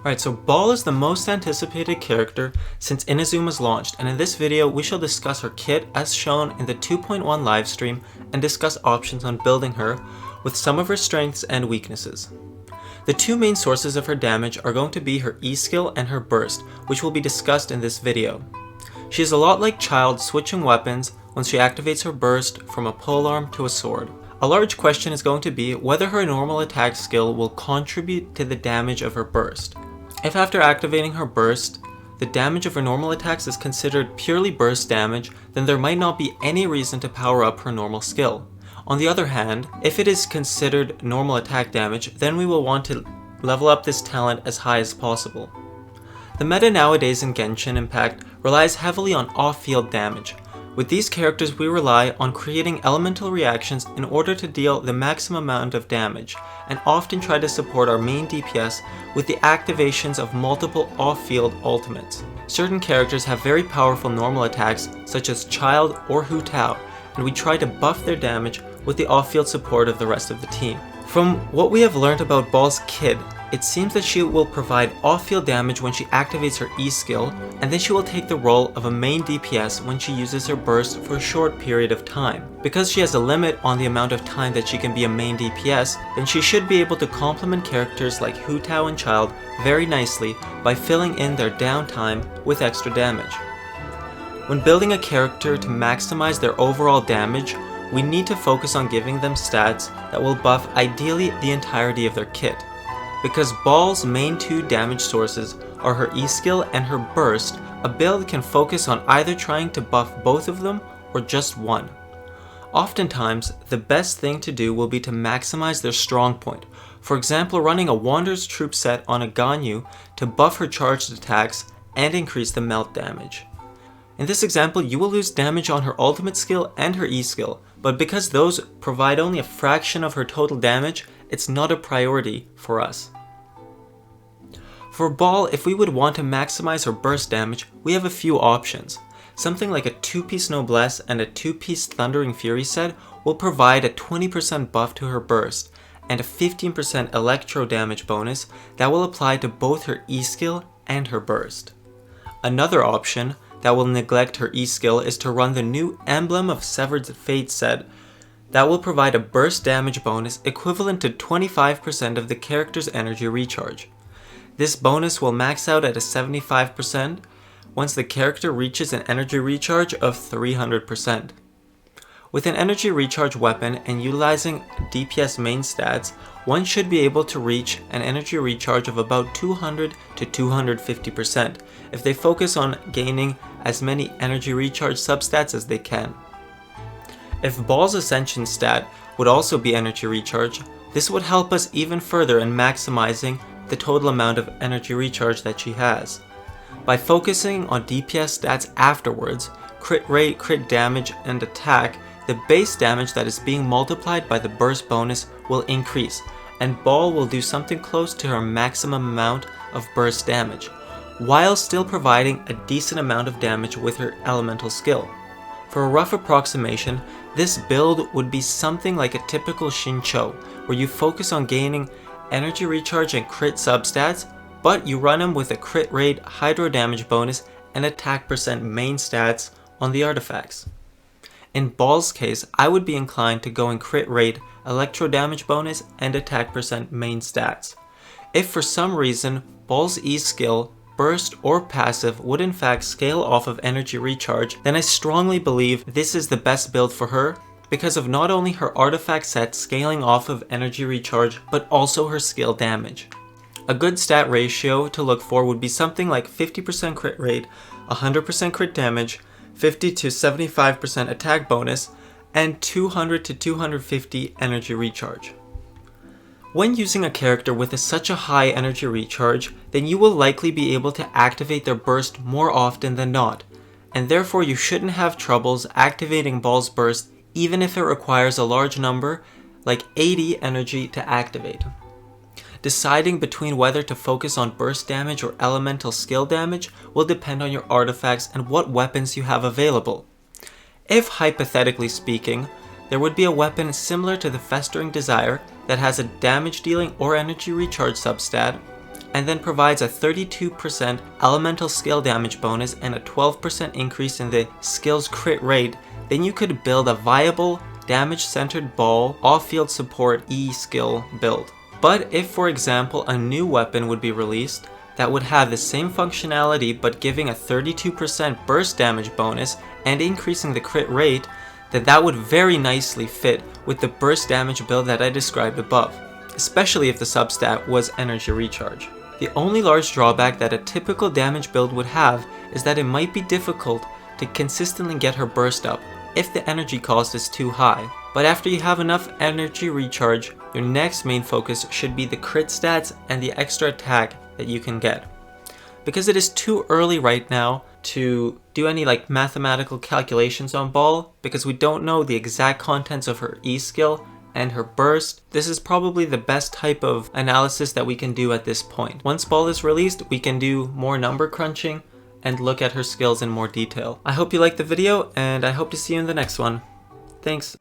Alright, so Baal is the most anticipated character since Inazuma's launched, and in this video we shall discuss her kit as shown in the 2.1 livestream and discuss options on building her with some of her strengths and weaknesses. The two main sources of her damage are going to be her E skill and her burst, which will be discussed in this video. She is a lot like Child switching weapons when she activates her burst from a polearm to a sword. A large question is going to be whether her normal attack skill will contribute to the damage of her burst. If after activating her burst, the damage of her normal attacks is considered purely burst damage, then there might not be any reason to power up her normal skill. On the other hand, if it is considered normal attack damage, then we will want to level up this talent as high as possible. The meta nowadays in Genshin Impact relies heavily on off-field damage. With these characters we rely on creating elemental reactions in order to deal the maximum amount of damage, and often try to support our main DPS with the activations of multiple off-field ultimates. Certain characters have very powerful normal attacks such as Child or Hu Tao, and we try to buff their damage with the off-field support of the rest of the team. From what we have learned about Baal's kit, it seems that she will provide off-field damage when she activates her E skill, and then she will take the role of a main DPS when she uses her burst for a short period of time. Because she has a limit on the amount of time that she can be a main DPS, then she should be able to complement characters like Hu Tao and Child very nicely by filling in their downtime with extra damage. When building a character to maximize their overall damage, we need to focus on giving them stats that will buff ideally the entirety of their kit. Because Baal's main two damage sources are her E skill and her burst, a build can focus on either trying to buff both of them or just one. Oftentimes, the best thing to do will be to maximize their strong point. For example, running a Wanderer's Troop set on a Ganyu to buff her charged attacks and increase the melt damage. In this example, you will lose damage on her ultimate skill and her E skill, but because those provide only a fraction of her total damage, it's not a priority for us. For Baal, if we would want to maximize her burst damage, we have a few options. Something like a 2-piece Noblesse and a 2-piece Thundering Fury set will provide a 20% buff to her burst, and a 15% electro damage bonus that will apply to both her E skill and her burst. Another option that will neglect her E skill is to run the new Emblem of Severed Fate set that will provide a burst damage bonus equivalent to 25% of the character's energy recharge. This bonus will max out at a 75% once the character reaches an energy recharge of 300%. With an energy recharge weapon and utilizing DPS main stats, one should be able to reach an energy recharge of about 200 to 250% if they focus on gaining as many energy recharge substats as they can. If Baal's Ascension stat would also be energy recharge, this would help us even further in maximizing the total amount of energy recharge that she has. By focusing on DPS stats afterwards, crit rate, crit damage, and attack, the base damage that is being multiplied by the burst bonus will increase, and Baal will do something close to her maximum amount of burst damage, while still providing a decent amount of damage with her elemental skill. For a rough approximation, this build would be something like a typical Shincho, where you focus on gaining energy recharge and crit substats, but you run them with a crit rate, hydro damage bonus, and attack percent main stats on the artifacts. In Baal's case, I would be inclined to go in crit rate, electro damage bonus, and attack percent main stats. If for some reason Baal's E skill, burst, or passive would in fact scale off of energy recharge, then I strongly believe this is the best build for her because of not only her artifact set scaling off of energy recharge, but also her skill damage. A good stat ratio to look for would be something like 50% crit rate, 100% crit damage, 50 to 75% attack bonus, and 200 to 250 energy recharge. When using a character with such a high energy recharge, then you will likely be able to activate their burst more often than not, and therefore you shouldn't have troubles activating Baal's burst even if it requires a large number, like 80 energy to activate. Deciding between whether to focus on burst damage or elemental skill damage will depend on your artifacts and what weapons you have available. If, hypothetically speaking, there would be a weapon similar to the Festering Desire that has a damage dealing or energy recharge substat, and then provides a 32% elemental skill damage bonus and a 12% increase in the skill's crit rate, then you could build a viable damage-centered Baal off-field support E skill build. But if, for example, a new weapon would be released that would have the same functionality but giving a 32% burst damage bonus and increasing the crit rate, then that would very nicely fit with the burst damage build that I described above, especially if the substat was energy recharge. The only large drawback that a typical damage build would have is that it might be difficult to consistently get her burst up if the energy cost is too high. But after you have enough energy recharge, your next main focus should be the crit stats and the extra attack that you can get. Because it is too early right now to do any mathematical calculations on Baal, because we don't know the exact contents of her E skill and her burst, this is probably the best type of analysis that we can do at this point. Once Baal is released, we can do more number crunching and look at her skills in more detail. I hope you liked the video, and I hope to see you in the next one. Thanks.